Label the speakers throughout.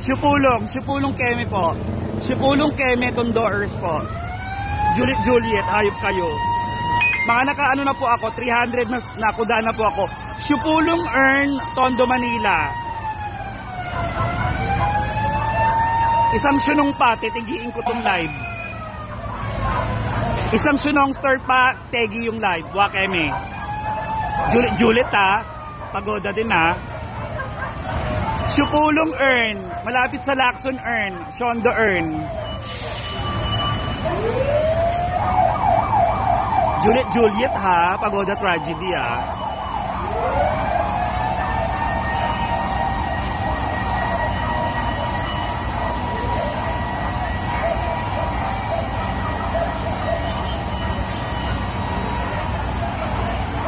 Speaker 1: Sipulong Keme po. Sipulong Keme Tondors po. Juliet, hayop kayo. Mga nakaano na po ako, 300 na nakuda na po ako. Sipulong Earn, Tondo, Manila. Isang sunong pa, titigiin ko tong live. Isang sunong star pa, tegi yung live. Wakeme. Juliet ha. Pagoda din ha. Sipulong Earn, malapit sa Lacson Earn, Shondo Earn. Juliet ha, Pagoda Tragedy ha.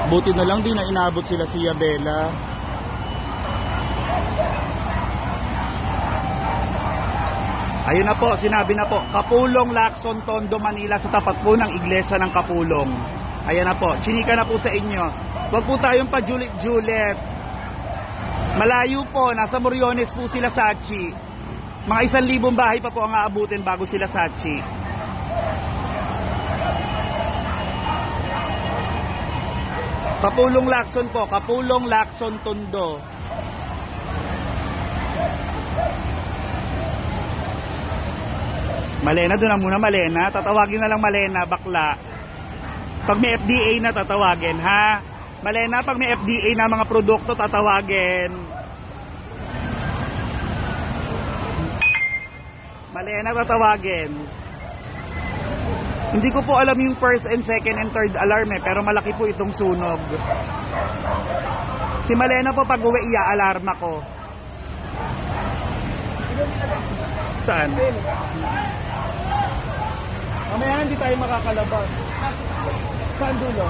Speaker 1: Buti na lang din na inabot sila si Yabela. Ayun na po, sinabi na po, Kapulong, Lacson, Tondo, Manila, sa tapat po ng Iglesia ng Kapulong. Ayan na po, chinika na po sa inyo. Huwag po tayong pa Juliet. Malayo po, nasa Moriones po sila Sachi. Mga 1,000 bahay pa po ang aabutin bago sila Sachi. Kapulong, Lacson po, Kapulong, Lacson, Tondo. Malena, doon na muna Malena. Tatawagin na lang Malena, bakla. Pag may FDA na tatawagin, ha? Malena, pag may FDA na mga produkto, tatawagin. Malena, tatawagin. Hindi ko po alam yung first and second and third alarm pero malaki po itong sunog. Si Malena po pag uwi, ia-alarma ko. Saan? Mamaya hindi tayo makakalabas. Saan dulo?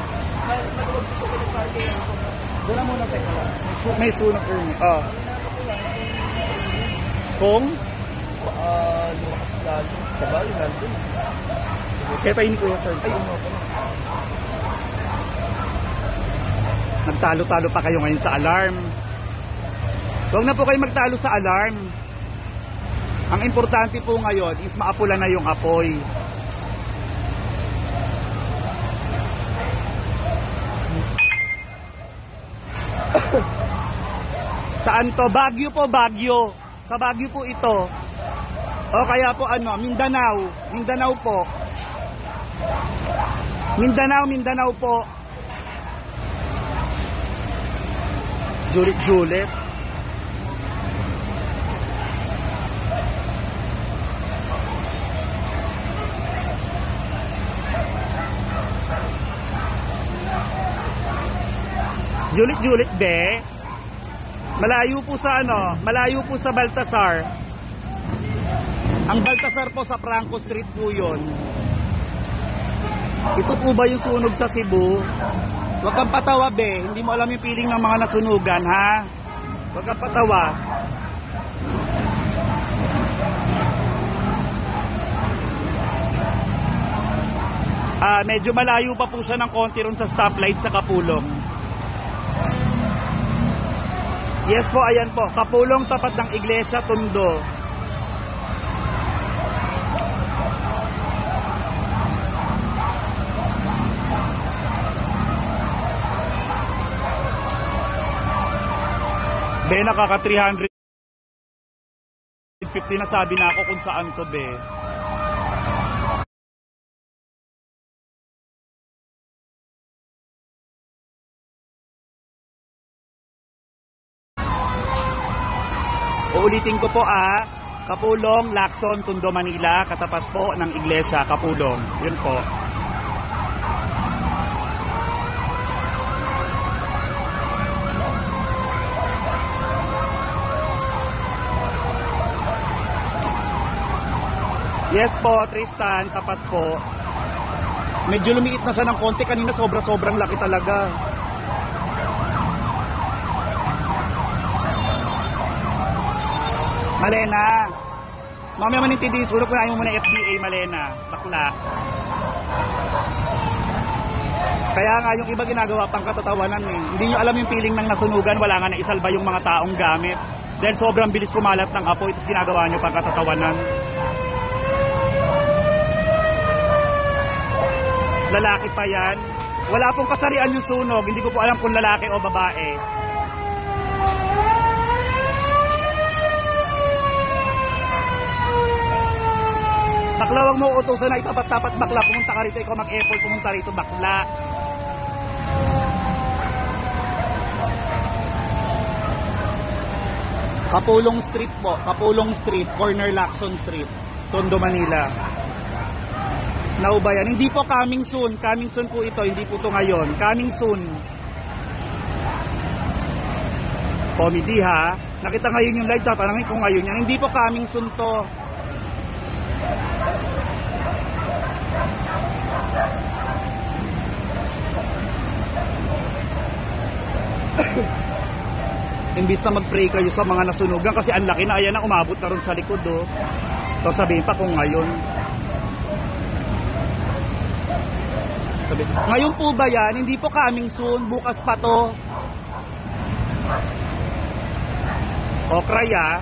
Speaker 1: Doon na muna tayo. May sunog early. Oh. Kung? Lumakas lalo. Sabay, nandun. Kaya pa hindi ko yung third. Nagtalo-talo pa kayo ngayon sa alarm. Huwag na po kayo magtalo sa alarm. Ang importante po ngayon is maapula na yung apoy. Saan to? Baguio po, Baguio. Sa Baguio po ito. O kaya po ano, Mindanao. Mindanao po. Mindanao po. Juliet. Juliet be. Malayo po sa ano, malayo po sa Baltasar. Ang Baltasar po sa Franco Street po 'yon. Ito po ba yung sunog sa Cebu? Huwag kang patawa be, hindi mo alam yung feeling ng mga nasunugan ha. Huwag kang patawa. Medyo malayo pa po siya ng konti ron sa stoplight sa Kapulong. Yes po, ayan po. Kapulong, tapat ng Iglesia, Tondo. Be, nakaka 350 na sabi na ako kung saan to, be. Uulitin ko po Kapulong, Lacson, Tondo, Manila, katapat po ng Iglesia, Kapulong. Yun po. Yes po, Tristan, tapat po. Medyo lumiit na siya ng konti, kanina sobrang laki talaga. Malena, mamaya manintindi yung sunog, kunain mo muna FDA, Malena, bakla. Kaya nga yung iba ginagawa pang katatawanan eh. Hindi nyo alam yung feeling ng nasunugan, wala nga naisalba yung mga taong gamit. Dahil sobrang bilis kumalat ng apoy, tapos ginagawa nyo pagkatatawanan. Lalaki pa yan. Wala pong kasarian yung sunog. Hindi ko po alam kung lalaki o babae. Bakla, wag mo utusan na itapat-tapat bakla. Pumunta ka rito, ikaw mag-effort, pumunta rito bakla. Kapulong Street po, Kapulong Street, corner Lacson Street, Tondo, Manila. Naubayan. Hindi po coming soon po ito, hindi po ito ngayon. Coming soon. Comedy ha. Nakita ngayon yung live, tatanungin kung ngayon yan. Hindi po coming soon to. Imbis na mag-pray kayo sa mga nasunugan kasi ang laki na, ayan na, umabot na ron sa likod oh. So sabihin pa kung ngayon. Ngayon po ba yan? Hindi po coming soon, bukas pa to. O kraya.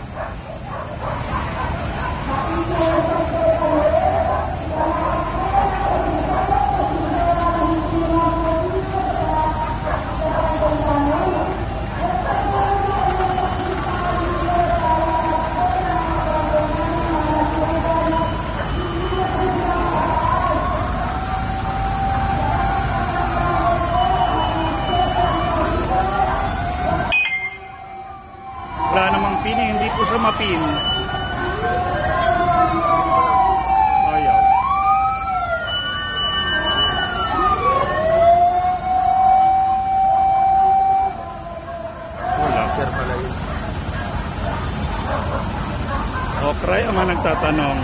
Speaker 1: Wala namang pin, hindi po siya mapin. Ayaw. Wala, sir pala yun. Okray, ang mga nagtatanong.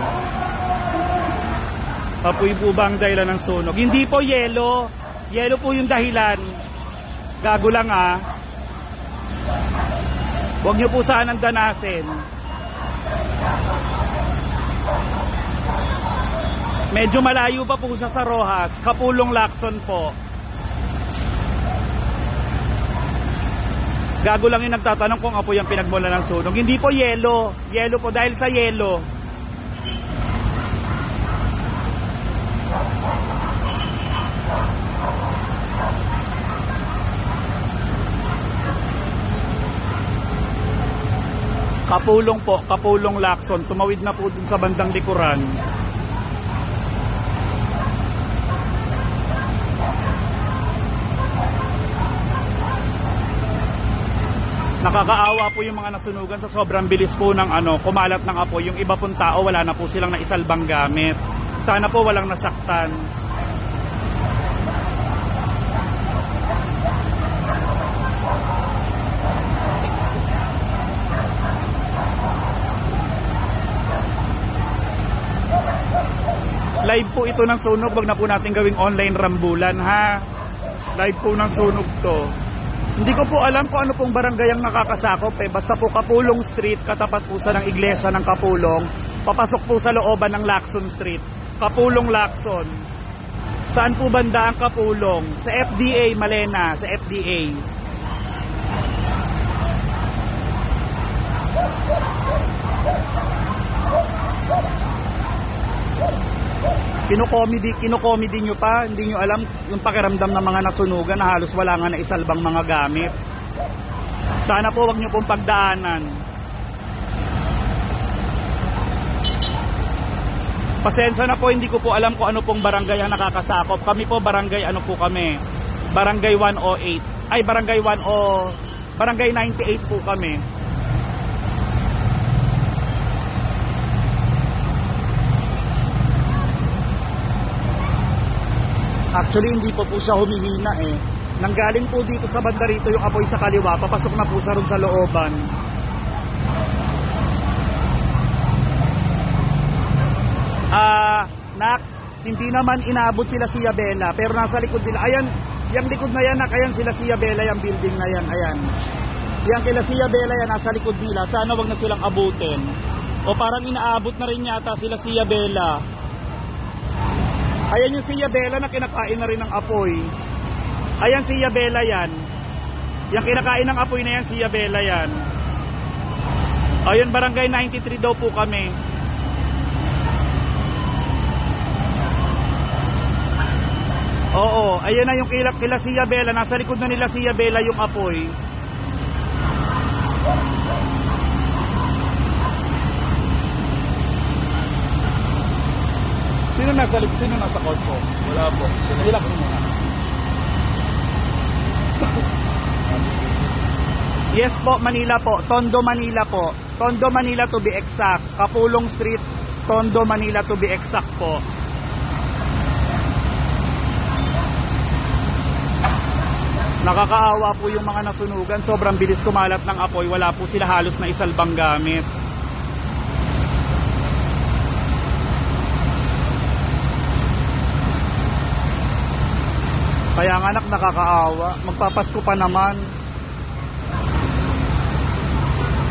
Speaker 1: Apoy po ba ang dahilan ng sunog? Hindi po yelo. Yelo po yung dahilan. Gago lang ah. Huwag niyo po sanang danasin. Medyo malayo pa po siya sa Rojas. Kapulong Lacson po. Gago lang yung nagtatanong kung apoy ang pinagmula ng sunog. Hindi po yelo. Yelo po dahil sa yelo. Kapulong po, Kapulong Lacson. Tumawid na po dun sa bandang likuran. Nakakaawa po yung mga nasunugan sa sobrang bilis po ng kumalat ng apoy. Yung iba pong tao, wala na po silang naisalbang gamit. Sana po walang nasaktan. Live po ito ng sunog, wag na po natin gawing online rambulan ha. Live po ng sunog to. Hindi ko po alam kung ano pong barangay ang nakakasakop basta po Kapulong Street, katapat po sa ng iglesia ng Kapulong. Papasok po sa looban ng Lacson Street. Kapulong Lacson. Saan po banda ang Kapulong? Sa FDA, Malena, sa FDA. Kino-comedy nyo pa, hindi nyo alam yung pakiramdam ng mga nasunugan na halos wala nga na isalbang mga gamit. Sana po wag nyo pong pagdaanan. Pasensya na po, hindi ko po alam kung ano pong barangay ang nakakasakop. Kami po barangay Barangay 108. Ay, Barangay 98 po kami. Actually, hindi po siya humihina eh. Nanggaling po dito sa banda rito yung apoy sa kaliwa, papasok na po siya ron sa looban. Nak, hindi naman inaabot sila si Yabela, pero nasa likod nila. Ayan, yung likod na yan, nak, ayan sila si Yabela, yung building na yan, ayan. Yan kila si Yabela yan, nasa likod nila. Sana wag na silang abutin. O parang inaabot na rin yata sila si Yabela. Ayan yung si Yabela na kinakain na rin ng apoy. Ayan si Yabela yan. Yung kinakain ng apoy na yan, si Yabela yan. Ayun, barangay 93 daw po kami. Oo, ayun na yung kila Sia Bella. Nasa likod na nila Sia Bella yung apoy. Sino nasa kotse?
Speaker 2: Wala po.
Speaker 1: Ilak mo muna. Yes po, Manila po. Tondo, Manila po. Tondo, Manila to be exact. Kapulong Street, Tondo, Manila to be exact po. Nakakaawa po yung mga nasunugan. Sobrang bilis kumalat ng apoy. Wala po sila halos na isalbang gamit. Kaya nga anak, nakakaawa. Magpapasko pa naman.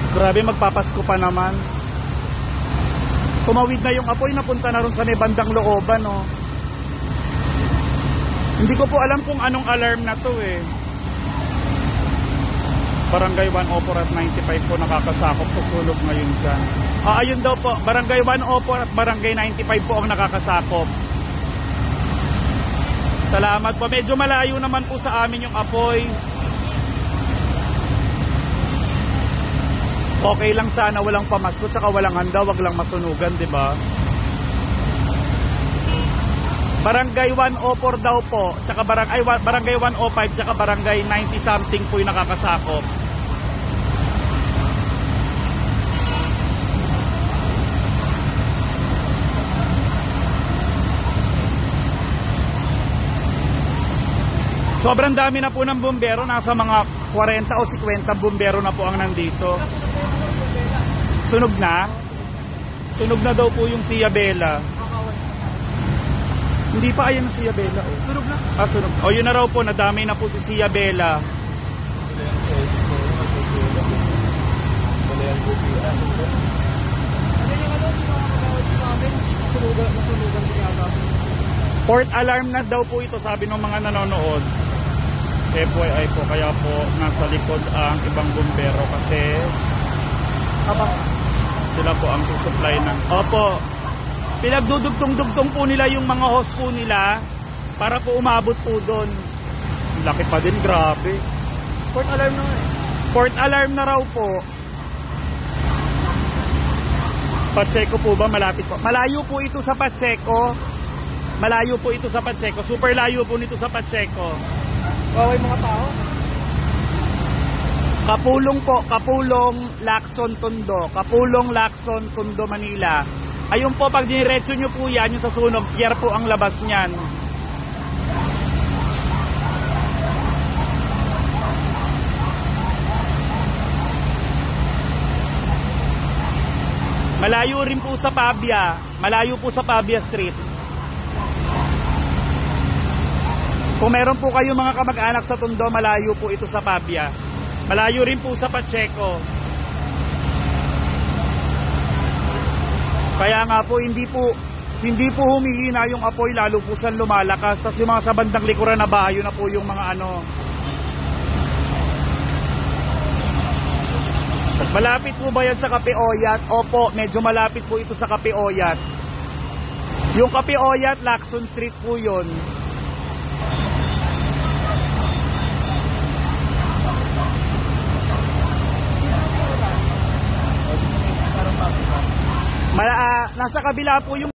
Speaker 1: Grabe, magpapasko pa naman. Tumawid na yung apoy, napunta na ron sa may bandang looban, no. Hindi ko po alam kung anong alarm na to eh. Barangay 104 at 95 po nakakasakop sa sunog ngayon dyan. Ayun daw po, Barangay 104 at Barangay 95 po ang nakakasakop. Salamat po. Medyo malayo naman po sa amin yung apoy. Okay lang sana walang pamasko tsaka walang handa, wag lang masunugan, di ba? Barangay 104 daw po, tsaka Barangay 105 tsaka Barangay 90 something po yung nakakasakop. Sobrang dami na po ng bumbero, nasa mga 40 o 50 bumbero na po ang nandito. Sunog na? Sunog na daw po yung Sia Bella. Hindi pa, ayun ang Sia Bella. Oh.
Speaker 2: Sunog na?
Speaker 1: Sunog. O yun na raw po, nadamay na po si Sia Bella. Port alarm na daw po ito, sabi ng mga nanonood. FYI po, kaya po nasa likod ang ibang bumbero kasi sila po ang susupply ng... Opo, pinagdudugtong-dugtong po nila yung mga hose po nila para po umabot po doon. Laki pa din, grabe.
Speaker 2: Port alarm na eh.
Speaker 1: Port alarm na raw po. Pacheco po ba? Malapit po. Malayo po ito sa Pacheco. Malayo po ito sa Pacheco. Super layo po nito sa Pacheco.
Speaker 2: Kaway mga tao.
Speaker 1: Kapulong po, Kapulong, Lacson, Tondo. Kapulong, Lacson, Tondo, Manila. Ayun po, pag diniretso nyo po yan, yung sa sunog, pier po ang labas niyan. Malayo rin po sa Pabia. Malayo po sa Pabia Street. Kung meron po kayo mga kamag-anak sa Tondo, malayo po ito sa Pabia. Malayo rin po sa Pacheco. Kaya nga po, hindi po humihina yung apoy, lalo po siyang lumalakas. Tapos yung mga sa bandang likuran na bahay, yun na po yung mga ano. Malapit po ba yan sa Cape Oyat? Opo, medyo malapit po ito sa Cape Oyat. Yung Cape Oyat, Lacson Street po yun. Nasa kabila po yung